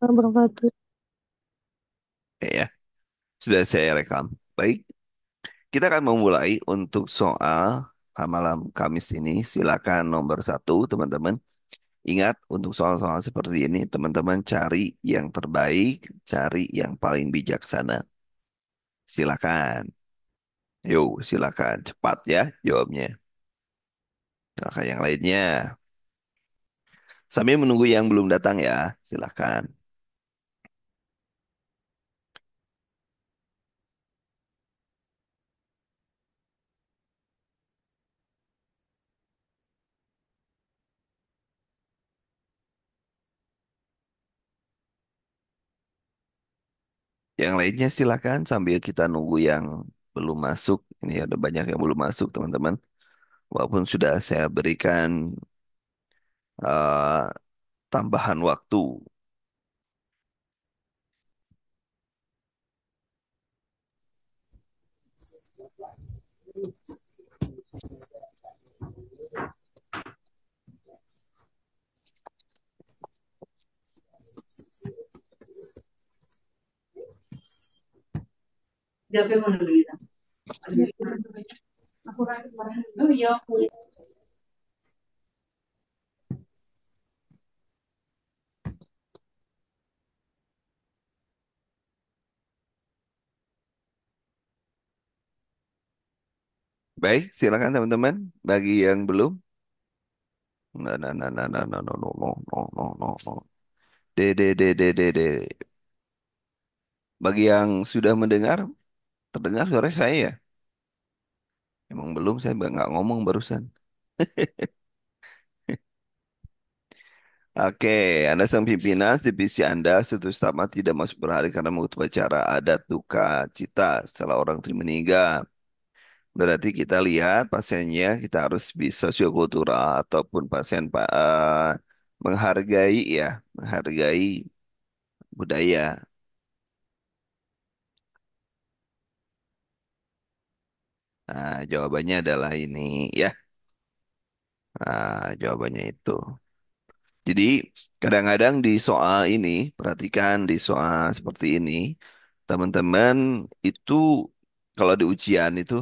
Wabarakatuh. Ya, sudah saya rekam. Baik, kita akan memulai untuk soal malam Kamis ini. Silakan nomor satu, teman-teman. Ingat, untuk soal-soal seperti ini, teman-teman cari yang terbaik, cari yang paling bijaksana. Silakan. Yuk, silakan. Cepat ya jawabnya. Silakan yang lainnya. Sambil menunggu yang belum datang ya. Silakan. Yang lainnya silakan sambil kita nunggu yang belum masuk. Ini ada banyak yang belum masuk, teman-teman. Walaupun sudah saya berikan eh, tambahan waktu. Baik, silakan teman-teman. Bagi yang belum, nah, nah, nah, nah, nah, nah, no, no, no, no, no, no, no. De. Bagi yang sudah mendengar, terdengar suara saya ya? Emang belum, saya nggak ngomong barusan. Oke, Anda sang pimpinan divisi Anda seterusnya tamat tidak masuk per hari karena mengutip acara adat duka cita setelah orang itu meninggal. Berarti kita lihat pasiennya kita harus bisa sosiokultural ataupun menghargai ya, menghargai budaya. Nah, jawabannya adalah ini ya. Nah, jawabannya itu. Jadi kadang-kadang di soal ini, perhatikan di soal seperti ini, teman-teman itu kalau di ujian itu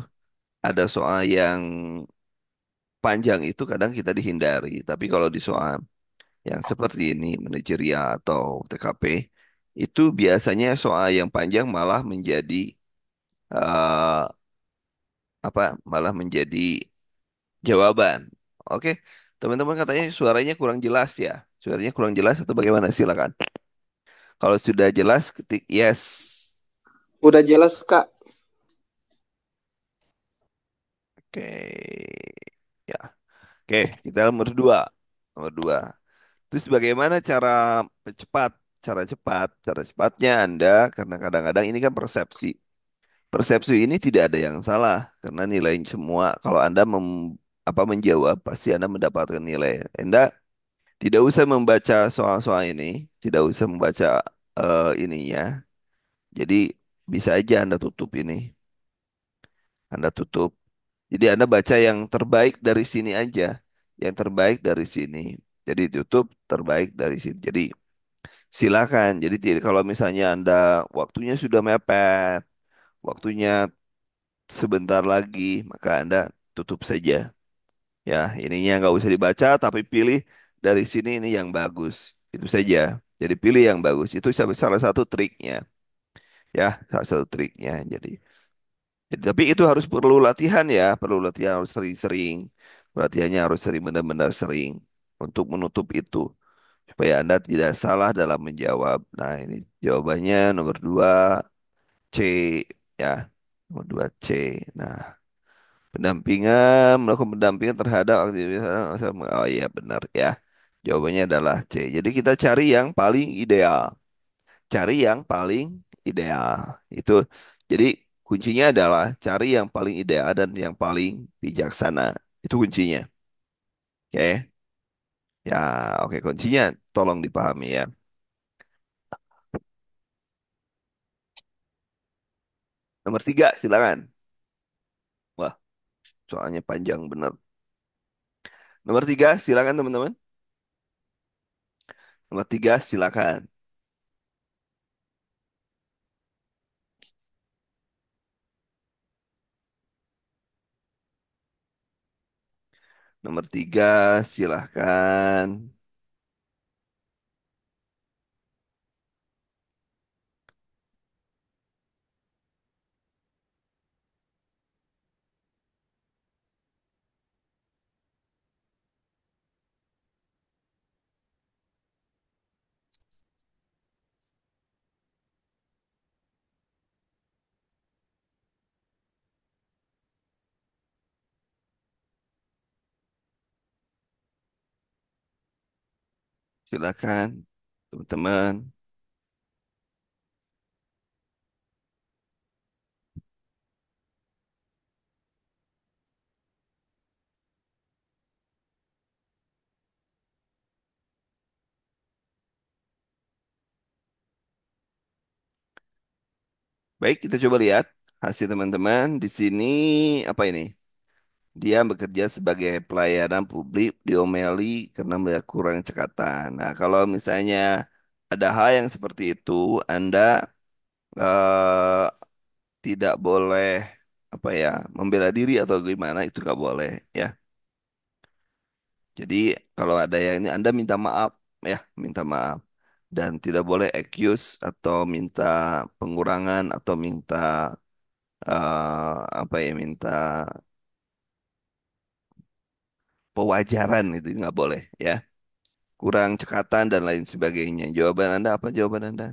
ada soal yang panjang itu kadang kita dihindari. Tapi kalau di soal yang seperti ini, manajerial atau TKP, itu biasanya soal yang panjang malah menjadi eh, malah menjadi jawaban. Oke, teman-teman katanya suaranya kurang jelas ya. Suaranya kurang jelas atau bagaimana? Silakan. Kalau sudah jelas, ketik yes. Udah jelas, Kak. Oke, ya. Oke, kita nomor dua. Nomor dua. Terus bagaimana cara cepat, cara cepatnya Anda, karena kadang-kadang ini kan persepsi. Persepsi ini tidak ada yang salah, karena nilai semua, kalau Anda menjawab, pasti Anda mendapatkan nilai. Anda tidak usah membaca soal-soal ini, tidak usah membaca ininya. Jadi bisa aja Anda tutup ini. Anda tutup. Jadi Anda baca yang terbaik dari sini aja. Yang terbaik dari sini. Jadi tutup terbaik dari sini. Jadi silakan. Jadi kalau misalnya Anda waktunya sudah mepet, waktunya sebentar lagi, maka Anda tutup saja. Ya, ininya nggak usah dibaca, tapi pilih dari sini ini yang bagus. Itu saja. Jadi pilih yang bagus. Itu salah satu triknya. Ya, salah satu triknya. Tapi itu harus perlu latihan ya, perlu latihan harus sering-sering. Latihannya harus sering benar-benar sering untuk menutup itu supaya Anda tidak salah dalam menjawab. Nah, ini jawabannya nomor dua C ya, nomor dua C. Nah, melakukan pendampingan terhadap aktivitas. Oh iya benar ya. Jawabannya adalah C. Jadi kita cari yang paling ideal. Cari yang paling ideal. Itu jadi kuncinya adalah cari yang paling ideal dan yang paling bijaksana. Itu kuncinya. Oke. Ya, oke kuncinya tolong dipahami ya. Nomor tiga, silakan. Wah, soalnya panjang bener. Nomor tiga, silakan teman-teman. Nomor tiga, silakan. Nomor tiga, silahkan. Silakan, teman-teman. Baik, kita coba lihat hasil teman-teman. Di sini apa ini? Dia bekerja sebagai pelayanan publik diomeli karena melihat kurang cekatan. Nah, kalau misalnya ada hal yang seperti itu, Anda eh, tidak boleh apa ya membela diri atau gimana itu nggak boleh ya. Jadi kalau ada yang ini Anda minta maaf ya, minta maaf dan tidak boleh accuse atau minta pengurangan atau minta apa ya minta pewajaran itu nggak boleh ya. Kurang cekatan dan lain sebagainya. Jawaban Anda apa jawaban Anda?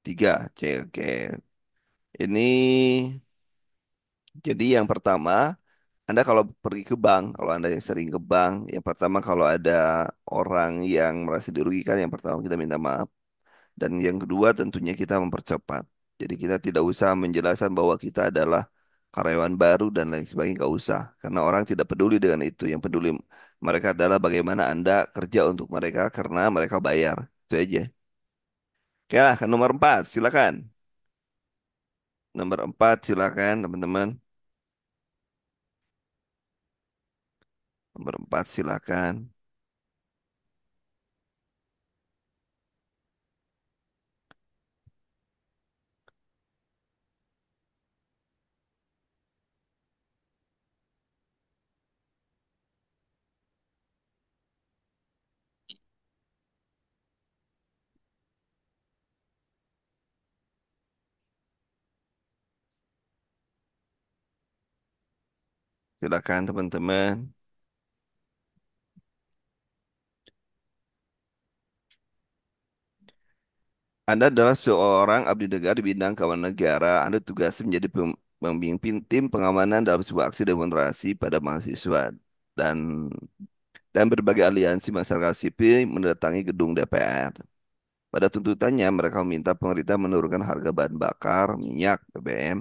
Tiga, C, oke. Ini jadi yang pertama, Anda kalau pergi ke bank, kalau Anda yang sering ke bank, yang pertama kalau ada orang yang merasa dirugikan, yang pertama kita minta maaf. Dan yang kedua tentunya kita mempercepat. Jadi kita tidak usah menjelaskan bahwa kita adalah karyawan baru dan lain sebagainya, nggak usah. Karena orang tidak peduli dengan itu. Yang peduli mereka adalah bagaimana Anda kerja untuk mereka karena mereka bayar. Itu aja. Oke lah, ke nomor 4, silakan. Nomor 4, silakan teman-teman. Nomor 4, silakan. Silakan teman-teman. Anda adalah seorang abdi negara di bidang keamanan negara. Anda tugas menjadi pemimpin tim pengamanan dalam sebuah aksi demonstrasi pada mahasiswa dan dan berbagai aliansi masyarakat sipil mendatangi gedung DPR. Pada tuntutannya, mereka meminta pemerintah menurunkan harga bahan bakar, minyak, BBM.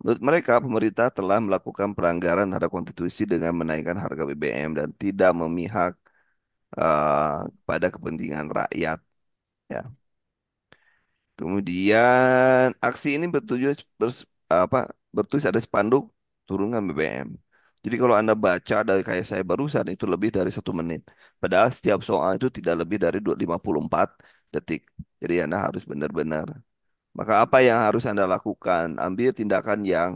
Menurut mereka, pemerintah telah melakukan pelanggaran terhadap konstitusi dengan menaikkan harga BBM dan tidak memihak pada kepentingan rakyat. Ya. Kemudian aksi ini bertujuan apa bertulis ada spanduk turunkan BBM. Jadi kalau Anda baca dari kayak saya barusan itu lebih dari 1 menit. Padahal setiap soal itu tidak lebih dari 54 detik. Jadi Anda harus benar-benar. Maka apa yang harus Anda lakukan? Ambil tindakan yang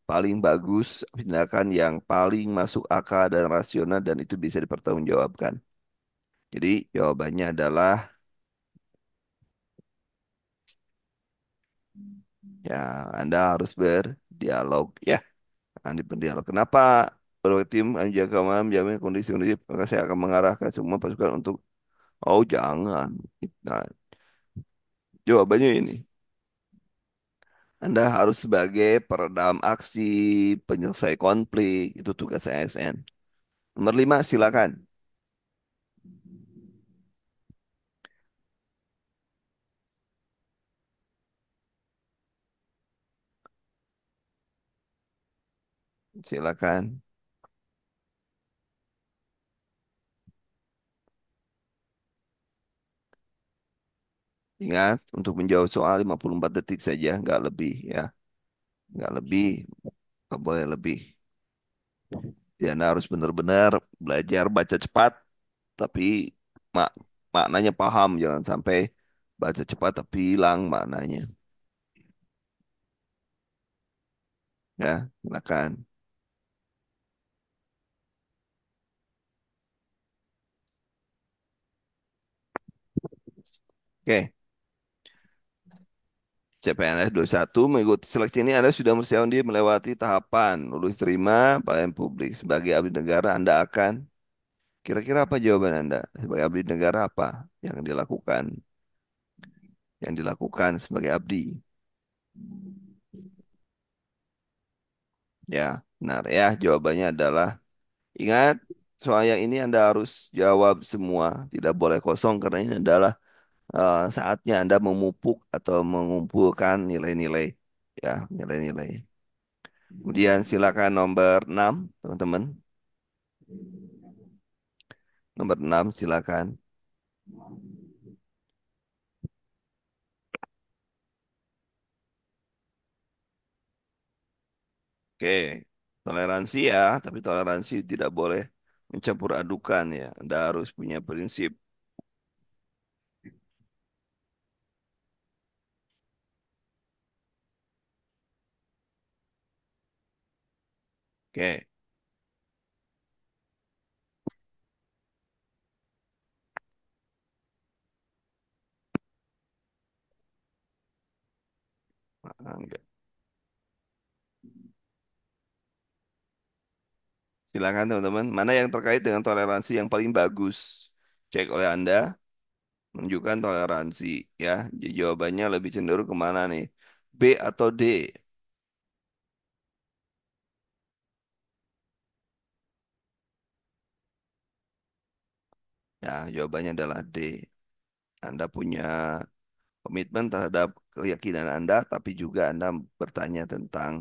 paling bagus, tindakan yang paling masuk akal dan rasional dan itu bisa dipertanggungjawabkan. Jadi jawabannya adalah ya Anda harus berdialog ya. Andi berdialog. Kenapa beberapa tim menjaga keamanan menjamin kondisi-kondisi maka saya akan mengarahkan semua pasukan untuk oh jangan. Nah, jawabannya ini. Anda harus sebagai peredam aksi, penyelesai konflik, itu tugas ASN. Nomor 5, silakan. Silakan. Ingat, untuk menjawab soal 54 detik saja, nggak lebih ya. Nggak lebih, nggak boleh lebih. Ya, Anda harus benar-benar belajar baca cepat, tapi mak maknanya paham. Jangan sampai baca cepat tapi hilang maknanya. Ya, silakan. Oke, CPNS satu mengikuti seleksi ini Anda sudah bersiap diri melewati tahapan lulus terima pelayan publik sebagai abdi negara Anda akan kira-kira apa jawaban Anda sebagai abdi negara apa yang dilakukan sebagai abdi. Ya, benar ya. Jawabannya adalah ingat soal yang ini Anda harus jawab semua, tidak boleh kosong karena ini adalah saatnya Anda memupuk atau mengumpulkan nilai-nilai ya, nilai-nilai. Kemudian silakan nomor 6 teman-teman. Nomor 6 silakan. Oke, toleransi ya, tapi toleransi tidak boleh mencampur adukan ya. Anda harus punya prinsip. Oke, enggak. Silakan teman-teman. Mana yang terkait dengan toleransi yang paling bagus? Cek oleh Anda, menunjukkan toleransi ya. Jawabannya lebih cenderung kemana nih? B atau D? Ya, jawabannya adalah D. Anda punya komitmen terhadap keyakinan Anda, tapi juga Anda bertanya tentang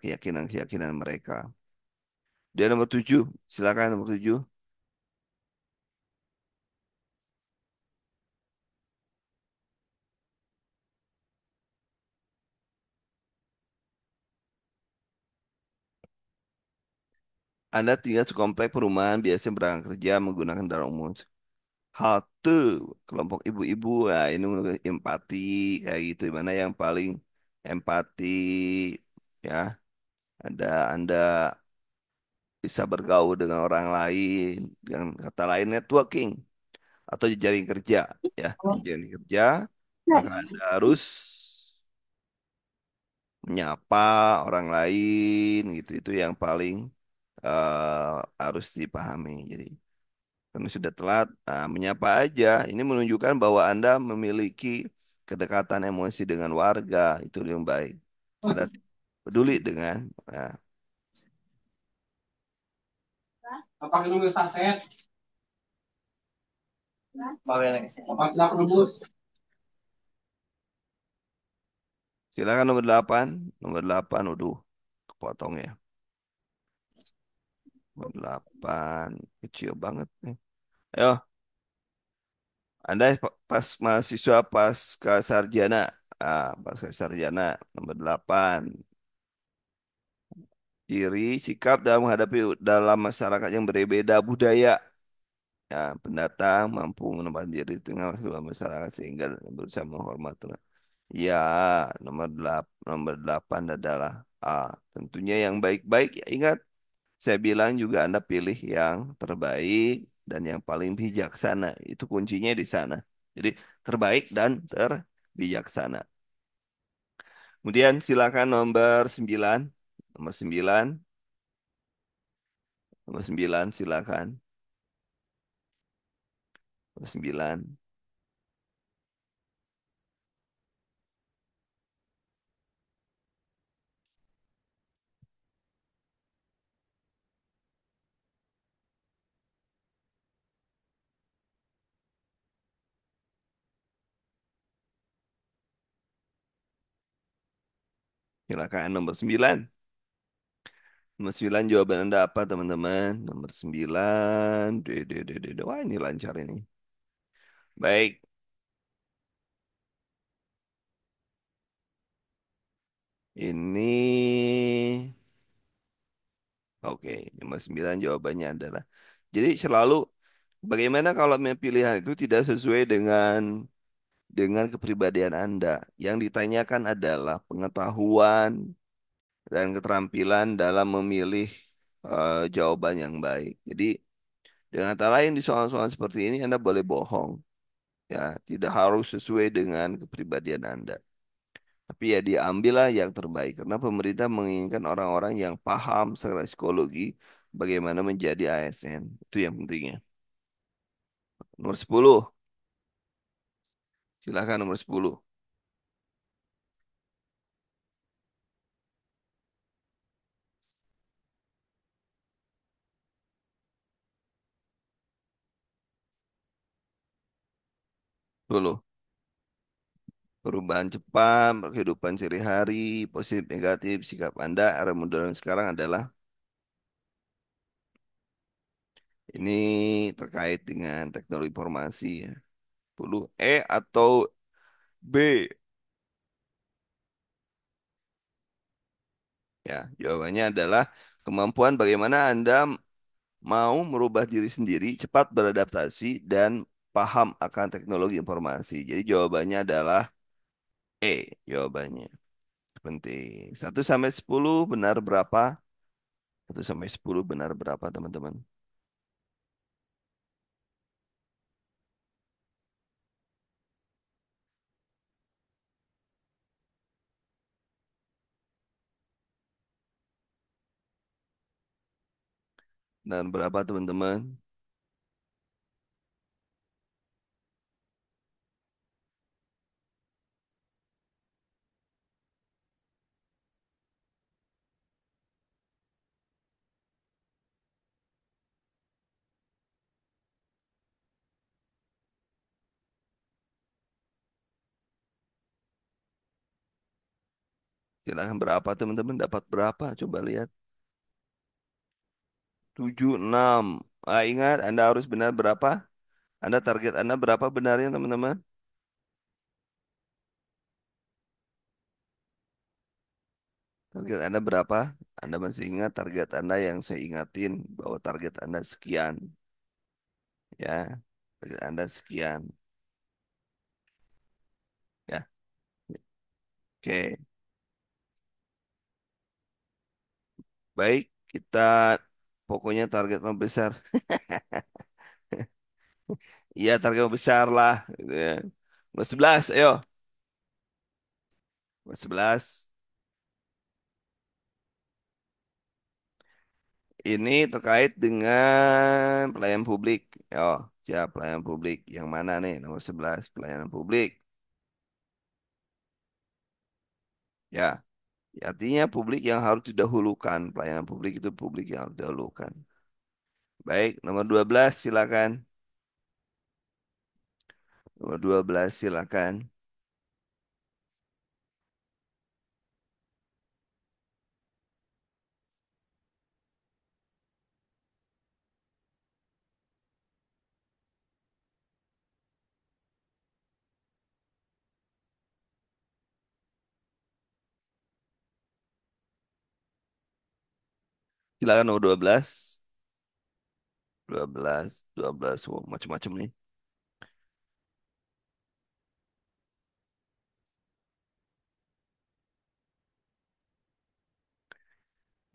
keyakinan-keyakinan mereka. Dia nomor 7, silakan nomor 7. Anda tinggal sekomplek perumahan, biasa berangkat kerja menggunakan kendaraan umum. Halte kelompok ibu-ibu, nah ini menurut empati kayak gitu. Mana yang paling empati ya? Anda bisa bergaul dengan orang lain, dengan kata lain networking atau jejaring kerja ya. Jejaring kerja, maka Anda harus menyapa orang lain gitu. Itu yang paling harus dipahami. Jadi karena sudah telat, nah, menyapa aja. Ini menunjukkan bahwa Anda memiliki kedekatan emosi dengan warga. Itu yang baik. Anda peduli dengan. Nah, Apa minum sunset? Apa tidak rebus? silakan nomor 8. Nomor 8, waduh, kepotong ya. Nomor 8, kecil banget nih. Ayo, Anda pas mahasiswa pasca sarjana. Pasca sarjana, nomor 8. Ciri sikap dalam menghadapi dalam masyarakat yang berbeda budaya. Ya, pendatang mampu menempatkan diri di tengah sebuah masyarakat sehingga berusaha menghormati. Ya, nomor 8 adalah A. Tentunya yang baik-baik. Ya, ingat, saya bilang juga Anda pilih yang terbaik dan yang paling bijaksana. Itu kuncinya di sana. Jadi terbaik dan terbijaksana. Kemudian silakan nomor 9. Nomor 9. Nomor 9 silakan. Nomor 9. Silakan nomor 9. Nomor 9 jawaban Anda apa teman-teman? Nomor 9. Wah ini lancar ini. Baik, ini oke. Nomor 9 jawabannya adalah. Jadi selalu bagaimana kalau pilihan itu tidak sesuai dengan kepribadian Anda. Yang ditanyakan adalah pengetahuan dan keterampilan dalam memilih jawaban yang baik. Jadi dengan kata lain di soal-soal seperti ini Anda boleh bohong. Ya, tidak harus sesuai dengan kepribadian Anda. Tapi ya diambillah yang terbaik karena pemerintah menginginkan orang-orang yang paham secara psikologi bagaimana menjadi ASN. Itu yang pentingnya. Nomor 10. Silakan nomor 10. 10. Perubahan cepat, kehidupan sehari-hari, positif negatif, sikap Anda, era modern sekarang adalah ini terkait dengan teknologi informasi ya. 10 atau B. Ya, jawabannya adalah kemampuan bagaimana Anda mau merubah diri sendiri, cepat beradaptasi, dan paham akan teknologi informasi. Jadi jawabannya adalah E. Jawabannya penting. 1 sampai 10 benar berapa? 1 sampai 10 benar berapa, teman-teman? Dan berapa, teman-teman? Silahkan berapa, teman-teman? Dapat berapa? Coba lihat. 76. Ingat, Anda harus benar berapa? Anda target Anda berapa benarnya, teman-teman? Target Anda berapa? Anda masih ingat target Anda yang saya ingatin bahwa target Anda sekian, ya. Target Anda sekian, ya. Oke, baik. Kita pokoknya target membesar. Iya, target membesar lah. Gitu ya. Nomor 11, ayo. Nomor 11. Ini terkait dengan pelayanan publik. Oh, siap pelayanan publik. Yang mana nih? Nomor 11 pelayanan publik. Ya, artinya publik yang harus didahulukan. Pelayanan publik itu publik yang harus didahulukan. Baik, nomor 12 silakan. Nomor 12 silakan. Silakan nomor 12. 12, oh, macam-macam nih.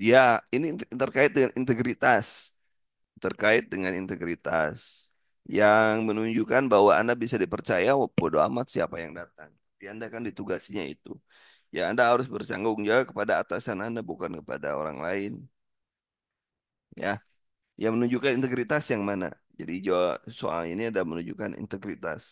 Ya, ini terkait dengan integritas. Terkait dengan integritas yang menunjukkan bahwa Anda bisa dipercaya, bodo amat siapa yang datang. Tapi Anda kan ditugasinya itu. Ya, Anda harus bertanggung jawab kepada atasan Anda, bukan kepada orang lain. Ya, yang menunjukkan integritas yang mana? Jadi soal ini ada menunjukkan integritas.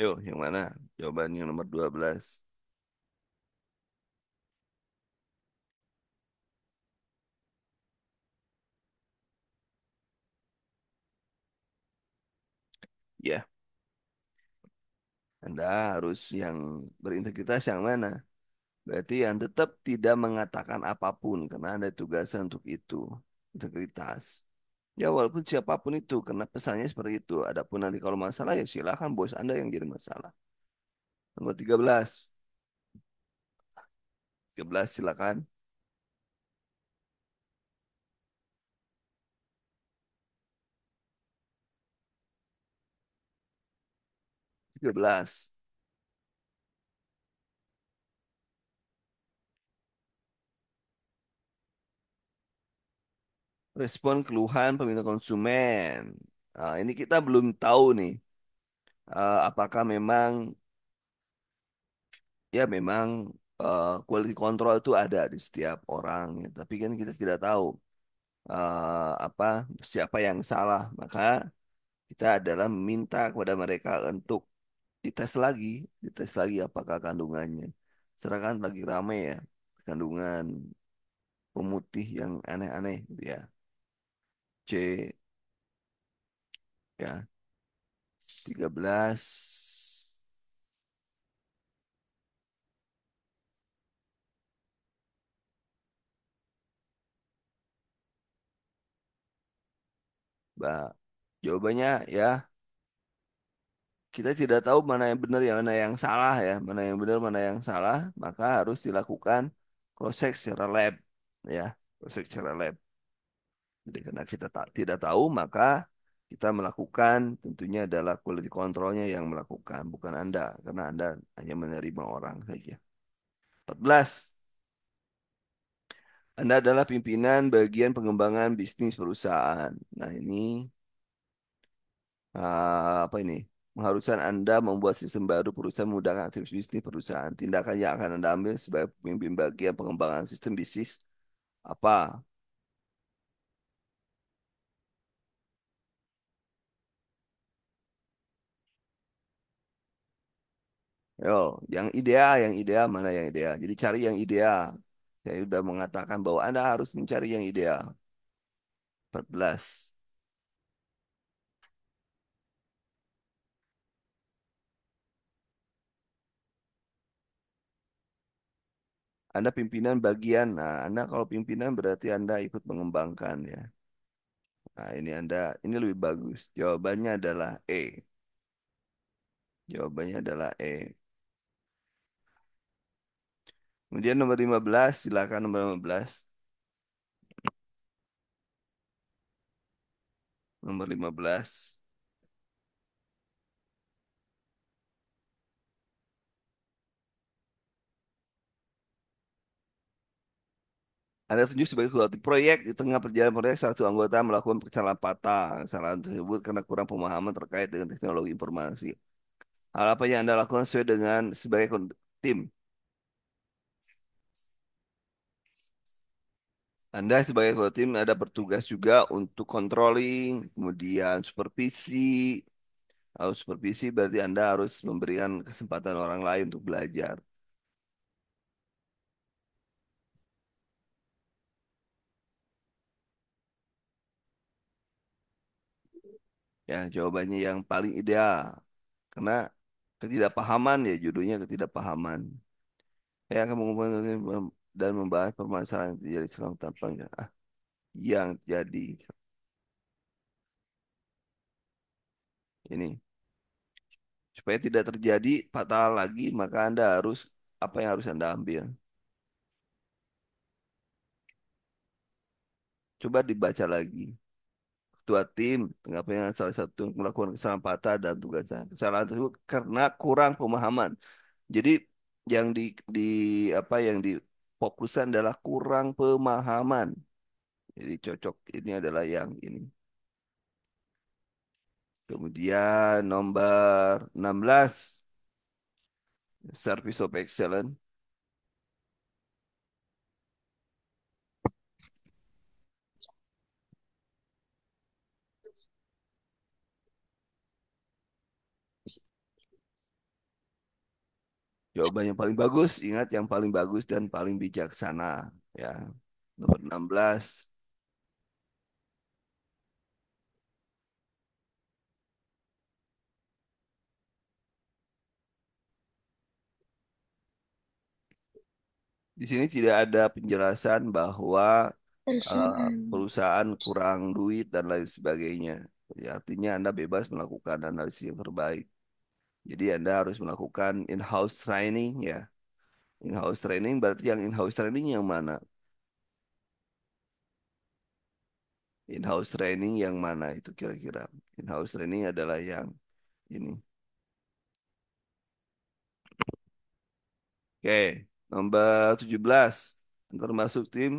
Yuk, yang mana? Jawaban yang nomor 12. Ya, Anda harus yang berintegritas yang mana? Berarti yang tetap tidak mengatakan apapun karena ada tugasan untuk itu. Integritas. Ya walaupun siapapun itu karena pesannya seperti itu. Adapun nanti kalau masalah ya silakan bos Anda yang jadi masalah. Nomor 13. 13 silakan. 13. Respon keluhan peminta konsumen. Nah, ini kita belum tahu nih, apakah memang ya memang quality control itu ada di setiap orang ya. Tapi kan kita tidak tahu apa siapa yang salah. Maka kita adalah meminta kepada mereka untuk dites lagi apakah kandungannya. Sedangkan lagi ramai ya kandungan pemutih yang aneh-aneh gitu ya. C ya 13. Mbak, jawabannya ya kita tidak tahu mana yang benar yang mana yang salah ya, mana yang benar mana yang salah, maka harus dilakukan cross check secara lab ya, cross check secara lab. Jadi karena kita tidak tahu maka kita melakukan tentunya adalah quality controlnya yang melakukan, bukan Anda, karena Anda hanya menerima orang saja. 14. Anda adalah pimpinan bagian pengembangan bisnis perusahaan. Nah, ini apa ini? Mengharuskan Anda membuat sistem baru perusahaan memudahkan aktivitas bisnis perusahaan. Tindakan yang akan Anda ambil sebagai pemimpin bagian pengembangan sistem bisnis apa? Yo, yang ideal mana yang ideal? Jadi cari yang ideal. Saya sudah mengatakan bahwa Anda harus mencari yang ideal. 14. Anda pimpinan bagian. Nah, Anda kalau pimpinan berarti Anda ikut mengembangkan ya. Nah, ini Anda ini lebih bagus. Jawabannya adalah E. Jawabannya adalah E. Kemudian nomor 15, silakan nomor 15. Nomor 15. Anda tunjuk sebagai suatu proyek di tengah perjalanan proyek satu anggota melakukan kesalahan patah. Kesalahan tersebut karena kurang pemahaman terkait dengan teknologi informasi. Hal apa yang Anda lakukan sesuai dengan sebagai tim? Anda sebagai ketua tim ada bertugas juga untuk controlling, kemudian supervisi. Harus supervisi berarti Anda harus memberikan kesempatan orang lain untuk belajar. Ya, jawabannya yang paling ideal. Karena ketidakpahaman ya judulnya ketidakpahaman. Saya akan mengumpulkan dan membahas permasalahan yang terjadi selama tanpa yang jadi ini supaya tidak terjadi fatal lagi maka Anda harus apa yang harus Anda ambil. Coba dibaca lagi. Ketua tim tengah salah satu melakukan kesalahan patah dan tugasnya. Kesalahan tersebut karena kurang pemahaman. Jadi yang di apa yang difokuskan adalah kurang pemahaman. Jadi cocok ini adalah yang ini. Kemudian nomor 16, Service of Excellence. Jawaban yang paling bagus, ingat yang paling bagus dan paling bijaksana. Ya, nomor 16. Di sini tidak ada penjelasan bahwa perusahaan kurang duit dan lain sebagainya. Ya, artinya Anda bebas melakukan analisis yang terbaik. Jadi Anda harus melakukan in-house training ya. In-house training berarti yang in-house training yang mana? In-house training yang mana itu kira-kira? In-house training adalah yang ini. Oke, nomor 17. Termasuk tim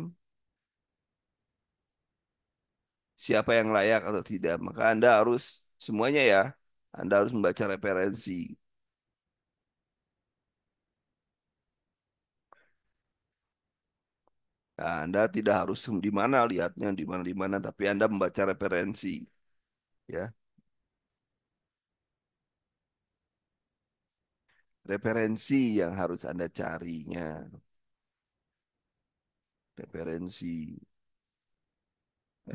siapa yang layak atau tidak. Maka Anda harus semuanya ya. Anda harus membaca referensi. Nah, Anda tidak harus di mana lihatnya, di mana, tapi Anda membaca referensi, ya. Referensi yang harus Anda carinya. Referensi.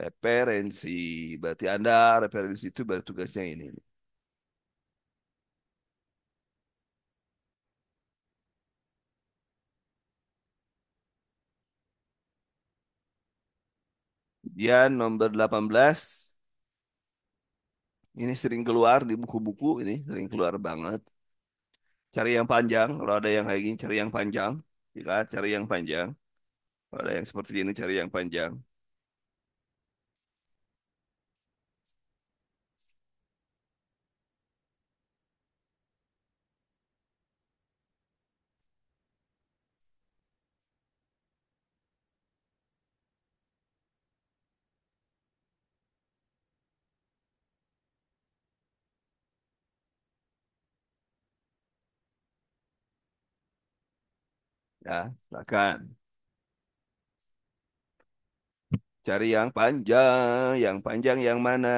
Referensi. Berarti Anda referensi itu baru tugasnya ini. Kemudian nomor 18. Ini sering keluar di buku-buku ini, sering keluar banget. Cari yang panjang, kalau ada yang kayak gini cari yang panjang. Jika cari yang panjang, kalau ada yang seperti ini cari yang panjang. Ya, silakan. Cari yang panjang yang mana,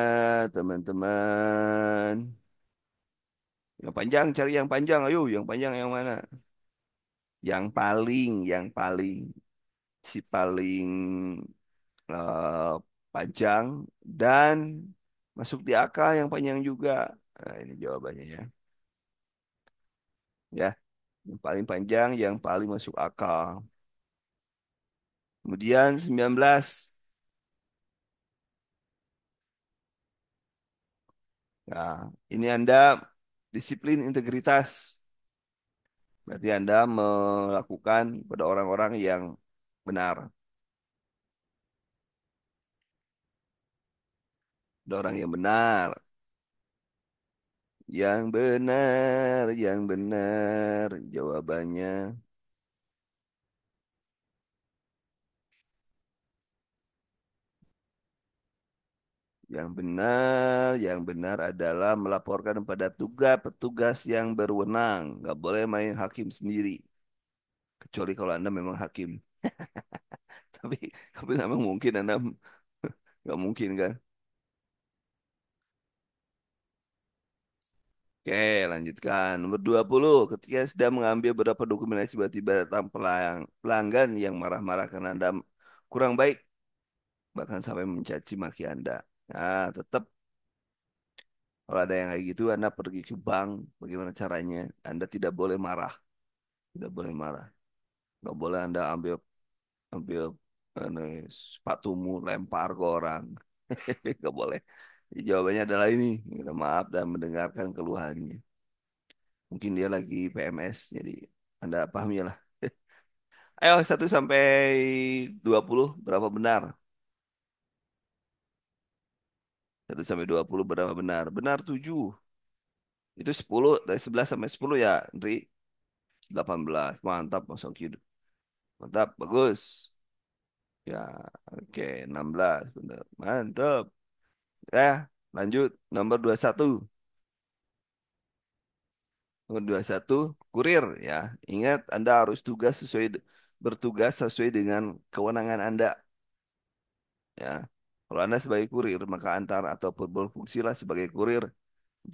teman-teman? Yang panjang, cari yang panjang, ayo, yang panjang yang mana? Yang paling, si paling eh, panjang dan masuk di akal yang panjang juga. Nah, ini jawabannya ya. Ya, yang paling panjang, yang paling masuk akal. Kemudian 19. Nah, ini Anda disiplin integritas. Berarti Anda melakukan pada orang-orang yang benar. Ada orang yang benar. Yang benar jawabannya. Yang benar adalah melaporkan pada tugas petugas yang berwenang. Nggak boleh main hakim sendiri. Kecuali kalau Anda memang hakim. Tapi, tapi memang mungkin Anda nggak mungkin kan. Oke, lanjutkan. Nomor 20. Ketika sedang mengambil beberapa dokumen tiba-tiba datang pelanggan yang marah-marah karena Anda kurang baik, bahkan sampai mencaci maki Anda. Nah, tetap kalau ada yang kayak gitu, Anda pergi ke bank. Bagaimana caranya? Anda tidak boleh marah. Tidak boleh marah. Nggak boleh Anda ambil ambil ini, sepatumu lempar ke orang. Nggak boleh. Jadi jawabannya adalah ini. Minta maaf dan mendengarkan keluhannya. Mungkin dia lagi PMS, jadi Anda pahami lah. Ayo 1 sampai 20 berapa benar? 1 sampai 20 berapa benar? Benar 7. Itu 10 dari 11 sampai 10 ya, Andri. 18. Mantap Mas Oki. Mantap, bagus. Ya, oke, 16 benar. Mantap. Lanjut nomor 21. Nomor 21, kurir ya. Ingat Anda harus bertugas sesuai dengan kewenangan Anda ya. Kalau Anda sebagai kurir, maka antar atau berfungsilah sebagai kurir.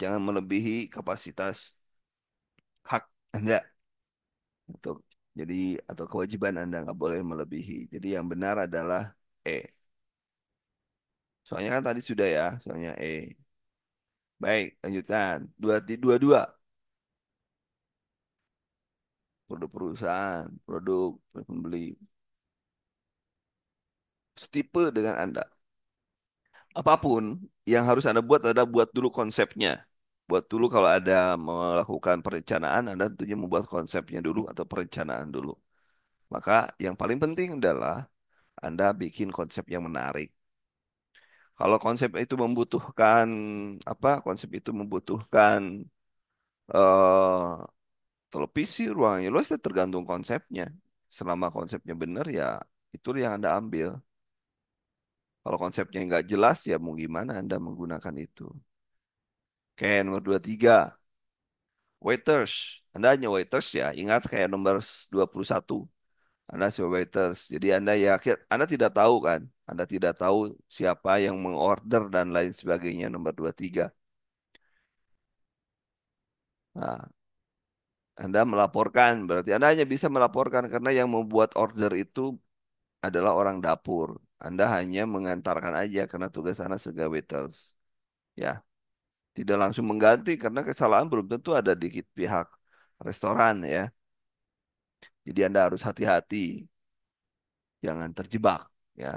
Jangan melebihi kapasitas hak Anda untuk jadi atau kewajiban Anda nggak boleh melebihi. Jadi yang benar adalah E. Soalnya kan tadi sudah ya, soalnya E. Baik, lanjutkan. Dua dua. Produk perusahaan, produk pembeli. Setipe dengan Anda. Apapun yang harus Anda buat adalah buat dulu konsepnya. Buat dulu kalau ada melakukan perencanaan, Anda tentunya membuat konsepnya dulu atau perencanaan dulu. Maka yang paling penting adalah Anda bikin konsep yang menarik. Kalau konsep itu membutuhkan apa? Konsep itu membutuhkan eh, Televisi ruangnya luas ya tergantung konsepnya. Selama konsepnya benar ya itu yang Anda ambil. Kalau konsepnya nggak jelas ya mau gimana Anda menggunakan itu. Oke, nomor 23. Waiters. Anda hanya waiters ya. Ingat kayak nomor 21. Anda sebagai waiters. Jadi Anda yakin, Anda tidak tahu kan? Anda tidak tahu siapa yang mengorder dan lain sebagainya nomor 23. Nah, Anda melaporkan. Berarti Anda hanya bisa melaporkan karena yang membuat order itu adalah orang dapur. Anda hanya mengantarkan aja karena tugas Anda sebagai waiters. Ya, tidak langsung mengganti karena kesalahan belum tentu ada di pihak restoran ya. Jadi Anda harus hati-hati, jangan terjebak ya.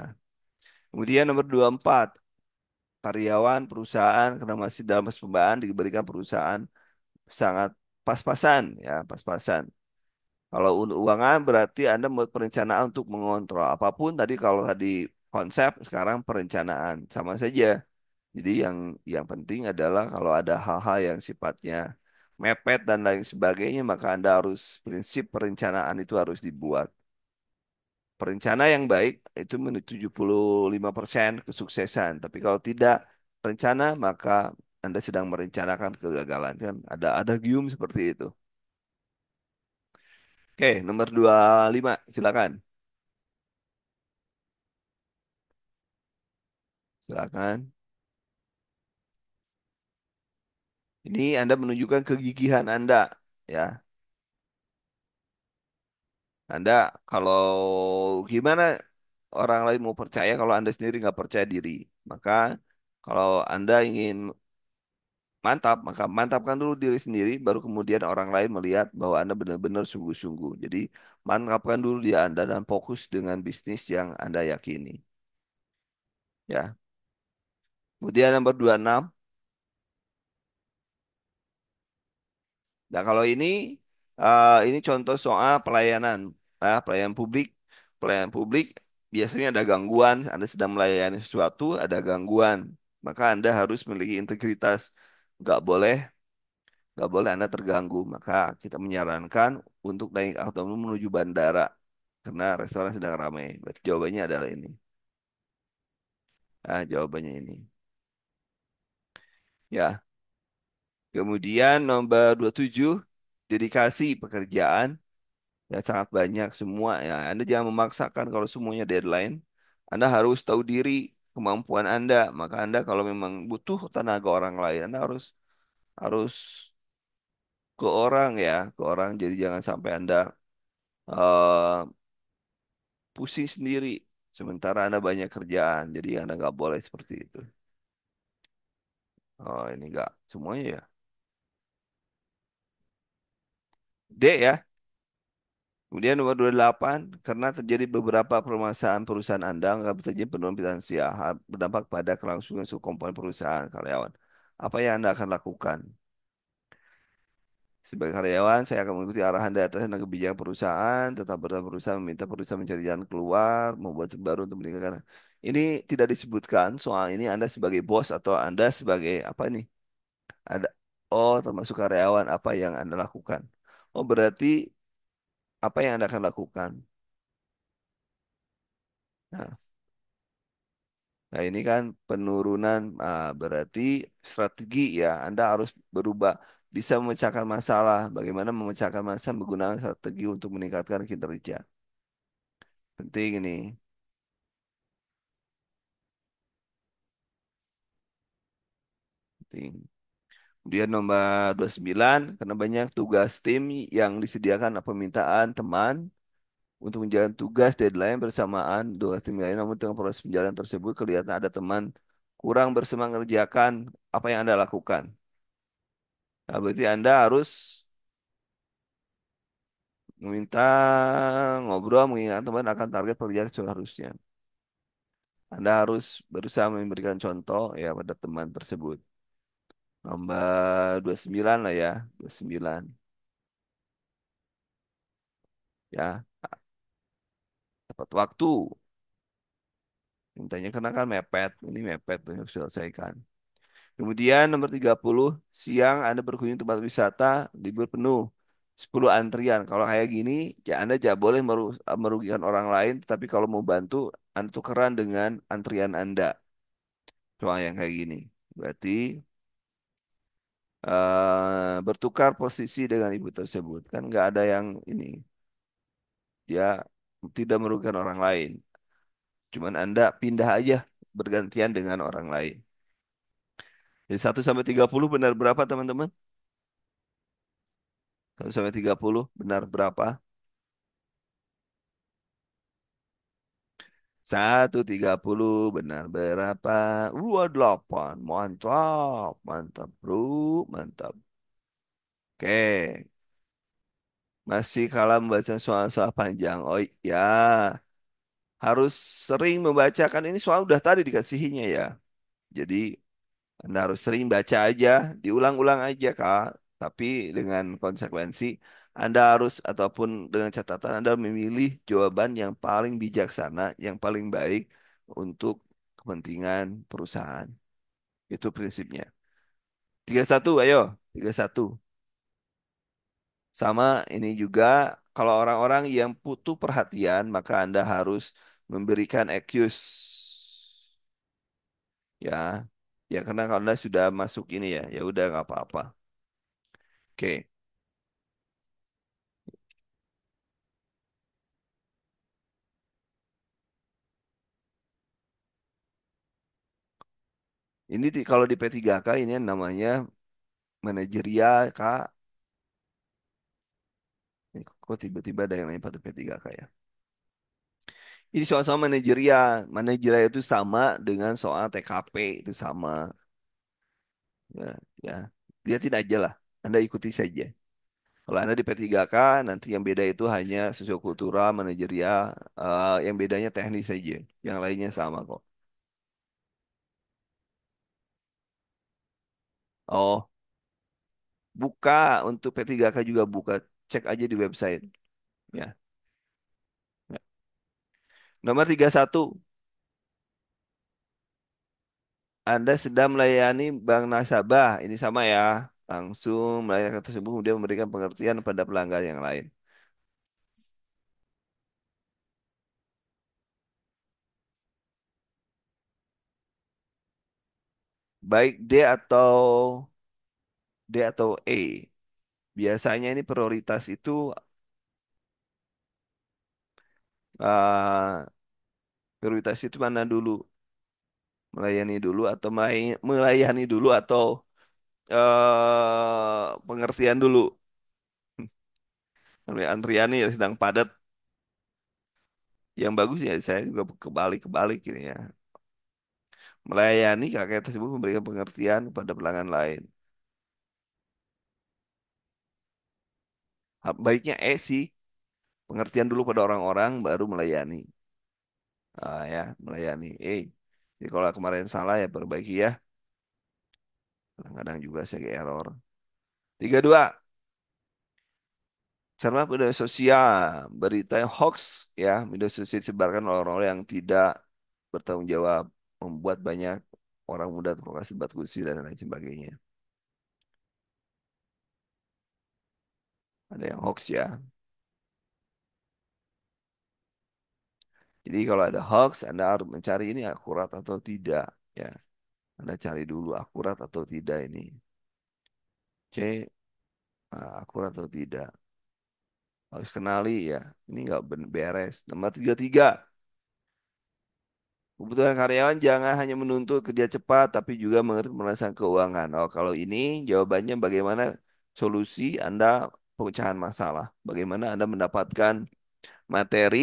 Kemudian nomor 24, karyawan perusahaan karena masih dalam masa pembayaran diberikan perusahaan sangat pas-pasan ya, pas-pasan. Kalau keuangan berarti Anda membuat perencanaan untuk mengontrol apapun tadi kalau tadi konsep sekarang perencanaan sama saja. Jadi yang penting adalah kalau ada hal-hal yang sifatnya mepet dan lain sebagainya maka Anda harus prinsip perencanaan itu harus dibuat. Perencana yang baik itu menuju 75% kesuksesan. Tapi kalau tidak rencana maka Anda sedang merencanakan kegagalan kan ada gium seperti itu. Oke, nomor 25 silakan. Silakan. Ini Anda menunjukkan kegigihan Anda ya. Anda kalau gimana orang lain mau percaya kalau Anda sendiri nggak percaya diri. Maka kalau Anda ingin mantap, maka mantapkan dulu diri sendiri, baru kemudian orang lain melihat bahwa Anda benar-benar sungguh-sungguh. Jadi mantapkan dulu di Anda dan fokus dengan bisnis yang Anda yakini. Ya. Kemudian nomor 26. Nah, kalau ini contoh soal pelayanan, pelayanan publik. Pelayanan publik biasanya ada gangguan, Anda sedang melayani sesuatu, ada gangguan, maka Anda harus memiliki integritas. Nggak boleh, nggak boleh Anda terganggu. Maka kita menyarankan untuk naik otonom menuju bandara karena restoran sedang ramai. Berarti jawabannya adalah ini. Jawabannya ini. Ya. Kemudian nomor 27, dedikasi pekerjaan. Ya sangat banyak semua ya. Anda jangan memaksakan kalau semuanya deadline. Anda harus tahu diri kemampuan Anda. Maka Anda kalau memang butuh tenaga orang lain, Anda harus harus ke orang ya, ke orang. Jadi jangan sampai Anda eh, pusing sendiri. Sementara Anda banyak kerjaan. Jadi Anda nggak boleh seperti itu. Oh ini nggak semuanya ya. D ya. Kemudian nomor 28, karena terjadi beberapa permasalahan perusahaan Anda, nggak terjadi penurunan finansial, berdampak pada kelangsungan suku komponen perusahaan karyawan. Apa yang Anda akan lakukan? Sebagai karyawan, saya akan mengikuti arahan dari atas dan kebijakan perusahaan, tetap bersama perusahaan, meminta perusahaan mencari jalan keluar, membuat baru untuk meningkatkan. Ini tidak disebutkan soal ini Anda sebagai bos atau Anda sebagai apa nih? Ada, oh termasuk karyawan, apa yang Anda lakukan? Oh berarti apa yang Anda akan lakukan? Nah, Nah, ini kan penurunan, berarti strategi ya. Anda harus berubah, bisa memecahkan masalah. Bagaimana memecahkan masalah menggunakan strategi untuk meningkatkan kinerja. Penting ini. Penting. Kemudian nomor 29, karena banyak tugas tim yang disediakan permintaan teman untuk menjalankan tugas deadline bersamaan tugas tim lain. Namun tengah proses penjalan tersebut kelihatan ada teman kurang bersemangat mengerjakan apa yang Anda lakukan. Nah, berarti Anda harus meminta ngobrol mengingat teman akan target pekerjaan seharusnya. Anda harus berusaha memberikan contoh ya pada teman tersebut. Nomor 29 lah ya, 29. Ya, tepat waktu. Mintanya karena kan mepet, ini mepet harus selesaikan. Kemudian nomor 30, siang Anda berkunjung tempat wisata, libur penuh. 10 antrian. Kalau kayak gini, ya Anda tidak boleh merugikan orang lain, tapi kalau mau bantu, Anda tukeran dengan antrian Anda. Soal yang kayak gini. Berarti bertukar posisi dengan ibu tersebut. Kan nggak ada yang ini. Dia tidak merugikan orang lain. Cuman Anda pindah aja bergantian dengan orang lain. Jadi 1 sampai 30 benar berapa teman-teman? 1 sampai 30 benar berapa? 1 30 benar berapa? 28. Mantap, mantap bro, mantap. Oke, masih kalah membaca soal-soal panjang. Oh ya, harus sering membacakan ini soal udah tadi dikasihinya ya. Jadi Anda harus sering baca aja, diulang-ulang aja Kak. Tapi dengan konsekuensi Anda harus ataupun dengan catatan Anda memilih jawaban yang paling bijaksana, yang paling baik untuk kepentingan perusahaan. Itu prinsipnya. 31, ayo. 31. Sama ini juga kalau orang-orang yang butuh perhatian, maka Anda harus memberikan excuse. Ya, ya karena kalau Anda sudah masuk ini ya, ya udah nggak apa-apa. Oke. Ini kalau di P3K ini yang namanya manajerial Kak. Ini kok tiba-tiba ada yang lain pada P3K ya. Ini soal-soal manajerial. Manajerial itu sama dengan soal TKP itu sama. Ya, ya. Dia tidak aja lah. Anda ikuti saja. Kalau Anda di P3K nanti yang beda itu hanya sosiokultural, manajerial, yang bedanya teknis saja. Yang lainnya sama kok. Oh, buka untuk P3K juga buka. Cek aja di website. Ya. Ya. Nomor 31. Anda sedang melayani bank nasabah. Ini sama ya. Langsung melayani tersebut kemudian memberikan pengertian pada pelanggan yang lain. Baik D atau E. Biasanya ini prioritas itu eh, prioritas itu mana dulu? Melayani dulu atau melayani dulu atau pengertian dulu? Namanya antrian ya sedang padat. Yang bagus ya saya juga kebalik-kebalik ini ya. Melayani kakek tersebut memberikan pengertian kepada pelanggan lain. Baiknya sih, pengertian dulu pada orang-orang baru melayani. Ya, melayani. Jadi kalau kemarin salah ya perbaiki ya. Kadang-kadang juga saya error. 32. Cermat media sosial, berita yang hoax ya, media sosial disebarkan oleh orang-orang yang tidak bertanggung jawab, membuat banyak orang muda terprovokasi debat kursi dan lain sebagainya. Ada yang hoax ya. Jadi kalau ada hoax, Anda harus mencari ini akurat atau tidak ya. Anda cari dulu akurat atau tidak ini. C, akurat atau tidak. Harus kenali ya. Ini nggak beres. Nomor 33. Kebutuhan karyawan jangan hanya menuntut kerja cepat, tapi juga mengerti pemerasan keuangan. Oh, kalau ini jawabannya bagaimana solusi Anda pemecahan masalah. Bagaimana Anda mendapatkan materi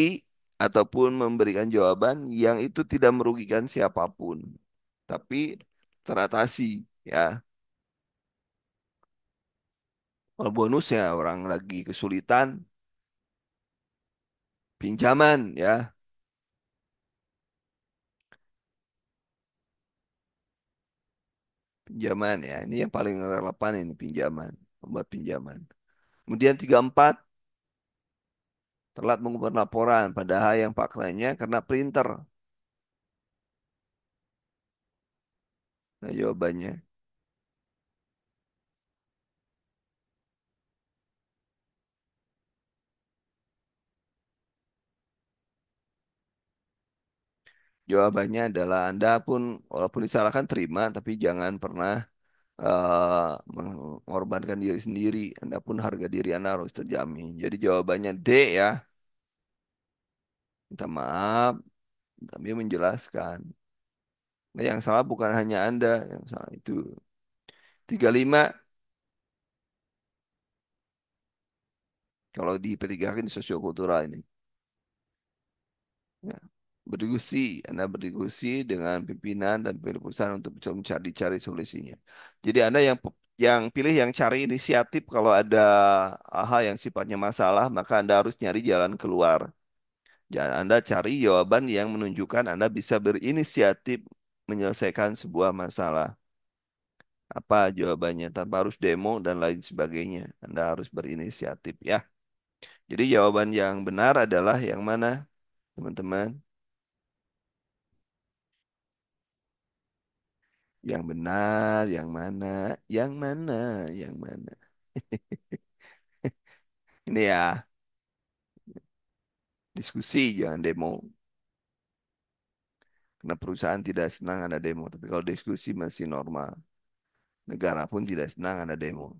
ataupun memberikan jawaban yang itu tidak merugikan siapapun. Tapi teratasi ya. Kalau bonusnya orang lagi kesulitan, pinjaman ya. Pinjaman ya. Ini yang paling relevan ini pinjaman. Membuat pinjaman. Kemudian 34. Telat mengumpulkan laporan, padahal yang faktanya karena printer. Nah, jawabannya. Jawabannya adalah Anda pun walaupun disalahkan terima, tapi jangan pernah mengorbankan diri sendiri. Anda pun harga diri Anda harus terjamin. Jadi jawabannya D ya. Minta maaf, tapi menjelaskan. Nah, yang salah bukan hanya Anda, yang salah itu. 35 kalau di P3 kan sosiokultural ini. Ya. Berdiskusi, Anda berdiskusi dengan pimpinan dan pemilik perusahaan untuk coba mencari solusinya. Jadi Anda yang pilih yang cari inisiatif kalau ada hal yang sifatnya masalah, maka Anda harus nyari jalan keluar. Jangan Anda cari jawaban yang menunjukkan Anda bisa berinisiatif menyelesaikan sebuah masalah. Apa jawabannya? Tanpa harus demo dan lain sebagainya. Anda harus berinisiatif ya. Jadi jawaban yang benar adalah yang mana, teman-teman? Yang benar, yang mana? Yang mana? Yang mana? Ini ya, diskusi jangan demo. Karena perusahaan tidak senang ada demo. Tapi kalau diskusi masih normal. Negara pun tidak senang ada demo.